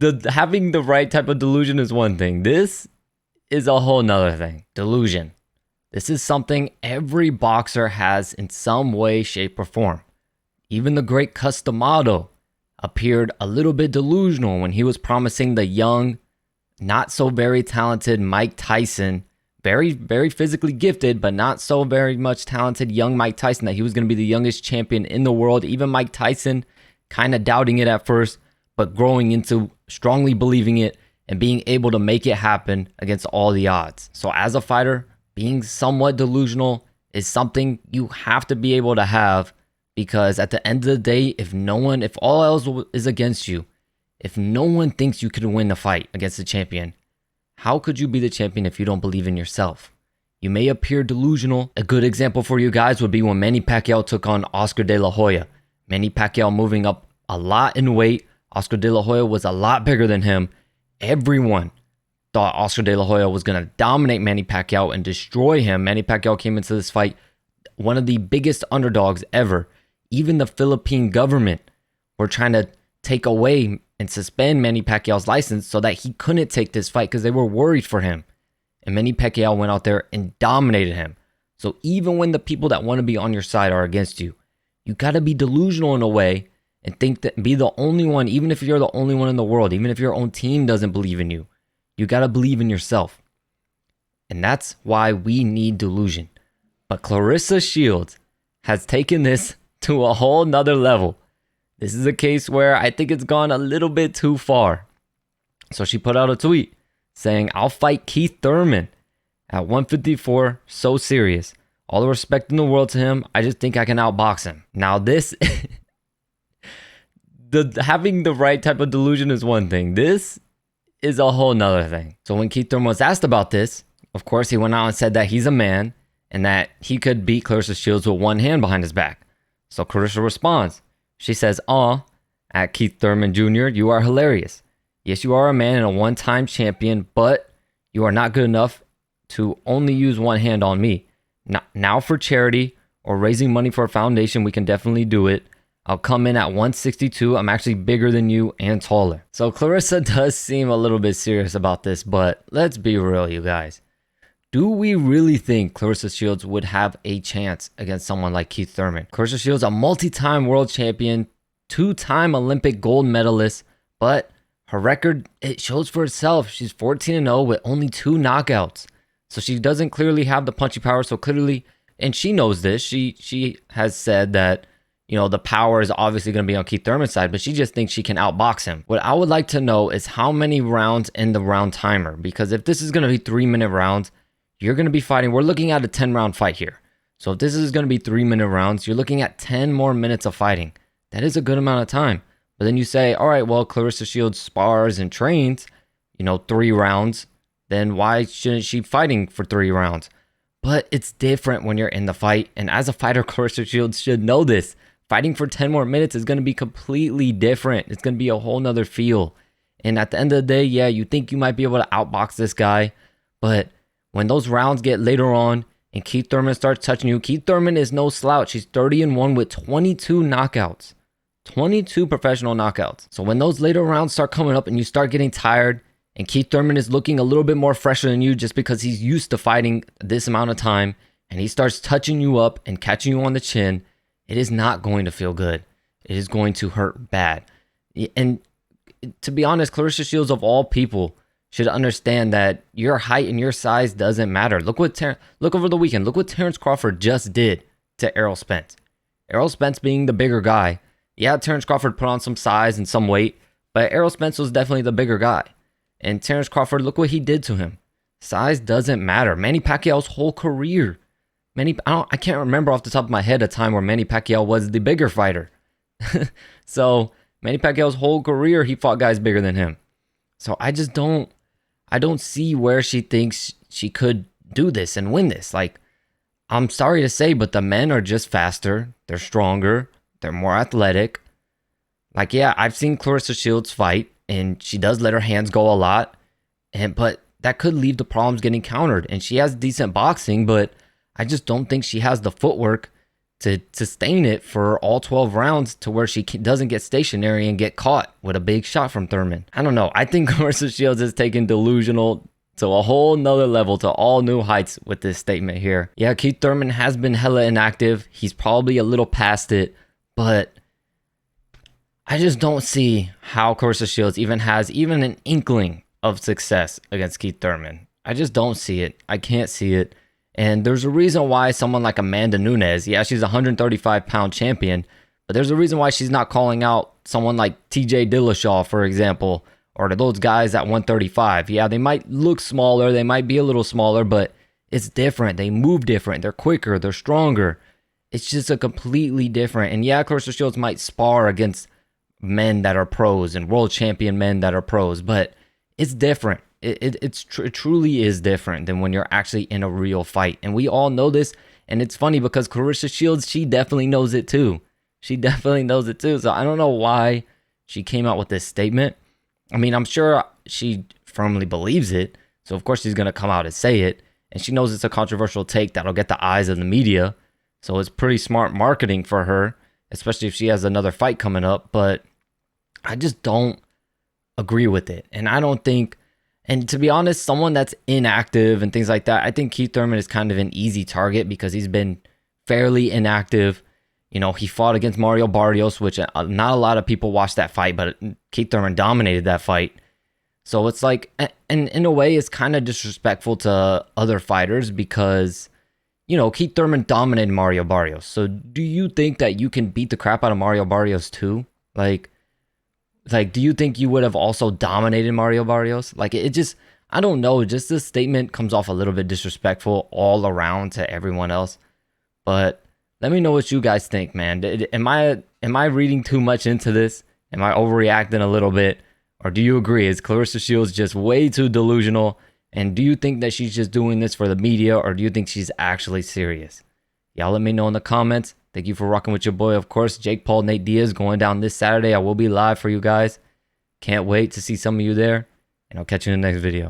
Having the right type of delusion is one thing. This is a whole nother thing. Delusion. This is something every boxer has in some way, shape, or form. Even the great Cus D'Amato appeared a little bit delusional when he was promising the young, not so very talented Mike Tyson, very, very physically gifted, but not so very much talented young Mike Tyson, that he was going to be the youngest champion in the world. Even Mike Tyson kind of doubting it at first, but growing into strongly believing it and being able to make it happen against all the odds. So as a fighter, being somewhat delusional is something you have to be able to have, because at the end of the day, if all else is against you, if no one thinks you can win the fight against the champion, how could you be the champion if you don't believe in yourself? You may appear delusional. A good example for you guys would be when Manny Pacquiao took on Oscar De La Hoya. Manny Pacquiao moving up a lot in weight. Oscar De La Hoya was a lot bigger than him. Everyone thought Oscar De La Hoya was going to dominate Manny Pacquiao and destroy him. Manny Pacquiao came into this fight one of the biggest underdogs ever. Even the Philippine government were trying to take away and suspend Manny Pacquiao's license so that he couldn't take this fight because they were worried for him. And Manny Pacquiao went out there and dominated him. So even when the people that want to be on your side are against you, you got to be delusional in a way and think that be the only one, even if you're the only one in the world, even if your own team doesn't believe in you, you got to believe in yourself. And that's why we need delusion. But Claressa Shields has taken this to a whole nother level. This is a case where I think it's gone a little bit too far. So she put out a tweet saying, "I'll fight Keith Thurman at 154, so serious. All the respect in the world to him. I just think I can outbox him." Now this, having the right type of delusion is one thing. This is a whole nother thing. So when Keith Thurman was asked about this, of course, he went out and said that he's a man and that he could beat Claressa Shields with one hand behind his back. So Claressa responds. She says, at Keith Thurman Jr., you are hilarious. Yes, you are a man and a one-time champion, but you are not good enough to only use one hand on me. Now for charity or raising money for a foundation, we can definitely do it. I'll come in at 162. I'm actually bigger than you and taller. So Claressa does seem a little bit serious about this, but let's be real, you guys. Do we really think Claressa Shields would have a chance against someone like Keith Thurman? Claressa Shields, a multi-time world champion, 2-time Olympic gold medalist, but her record, it shows for itself. She's 14-0 with only 2 knockouts. So she doesn't clearly have the punchy power. So clearly, and she knows this, she has said that, the power is obviously going to be on Keith Thurman's side, but she just thinks she can outbox him. What I would like to know is how many rounds in the round timer, because if this is going to be 3-minute rounds, you're going to be fighting. We're looking at a 10-round fight here. So if this is going to be 3-minute rounds, you're looking at 10 more minutes of fighting. That is a good amount of time. But then you say, all right, well, Claressa Shields spars and trains, 3 rounds. Then why shouldn't she fighting for 3 rounds? But it's different when you're in the fight. And as a fighter, Claressa Shields should know this. Fighting for 10 more minutes is going to be completely different. It's going to be a whole nother feel. And at the end of the day, yeah, you think you might be able to outbox this guy. But when those rounds get later on and Keith Thurman starts touching you, Keith Thurman is no slouch. He's 30-1 with 22 knockouts. 22 professional knockouts. So when those later rounds start coming up and you start getting tired and Keith Thurman is looking a little bit more fresher than you just because he's used to fighting this amount of time and he starts touching you up and catching you on the chin, it is not going to feel good. It is going to hurt bad. And to be honest, Claressa Shields of all people should understand that your height and your size doesn't matter. Look over the weekend. Look what Terrence Crawford just did to Errol Spence. Errol Spence being the bigger guy. Yeah, Terrence Crawford put on some size and some weight, but Errol Spence was definitely the bigger guy. And Terrence Crawford, look what he did to him. Size doesn't matter. Manny Pacquiao's whole career. I can't remember off the top of my head a time where Manny Pacquiao was the bigger fighter. So Manny Pacquiao's whole career, he fought guys bigger than him. So I don't see where she thinks she could do this and win this. I'm sorry to say, but the men are just faster. They're stronger. They're more athletic. Yeah, I've seen Claressa Shields fight, and she does let her hands go a lot. But that could lead to problems getting countered. And she has decent boxing, but I just don't think she has the footwork to sustain it for all 12 rounds to where she doesn't get stationary and get caught with a big shot from Thurman. I don't know. I think Claressa Shields is taking delusional to a whole nother level, to all new heights with this statement here. Yeah, Keith Thurman has been hella inactive. He's probably a little past it, but I just don't see how Claressa Shields even has even an inkling of success against Keith Thurman. I just don't see it. I can't see it. And there's a reason why someone like Amanda Nunes, yeah, she's a 135-pound champion, but there's a reason why she's not calling out someone like TJ Dillashaw, for example, or those guys at 135. Yeah, they might look smaller, they might be a little smaller, but it's different. They move different. They're quicker. They're stronger. It's just a completely different. And yeah, Claressa Shields might spar against men that are pros and world champion men that are pros, but it's different. It truly is different than when you're actually in a real fight. And we all know this. And it's funny because Claressa Shields, she definitely knows it too. She definitely knows it too. So I don't know why she came out with this statement. I mean, I'm sure she firmly believes it. So of course she's going to come out and say it. And she knows it's a controversial take that'll get the eyes of the media. So it's pretty smart marketing for her, especially if she has another fight coming up. But I just don't agree with it. And I don't think, and to be honest, someone that's inactive and things like that, I think Keith Thurman is kind of an easy target because he's been fairly inactive. You know, he fought against Mario Barrios, which not a lot of people watched that fight, but Keith Thurman dominated that fight. So it's like, and in a way, it's kind of disrespectful to other fighters because, you know, Keith Thurman dominated Mario Barrios. So do you think that you can beat the crap out of Mario Barrios too? Like, do you think you would have also dominated Mario Barrios? Like, it just, I don't know. Just this statement comes off a little bit disrespectful all around to everyone else. But let me know what you guys think, man. Am I reading too much into this? Am I overreacting a little bit? Or do you agree? Is Claressa Shields just way too delusional? And do you think that she's just doing this for the media? Or do you think she's actually serious? Y'all let me know in the comments. Thank you for rocking with your boy. Of course, Jake Paul, Nate Diaz going down this Saturday. I will be live for you guys. Can't wait to see some of you there. And I'll catch you in the next video.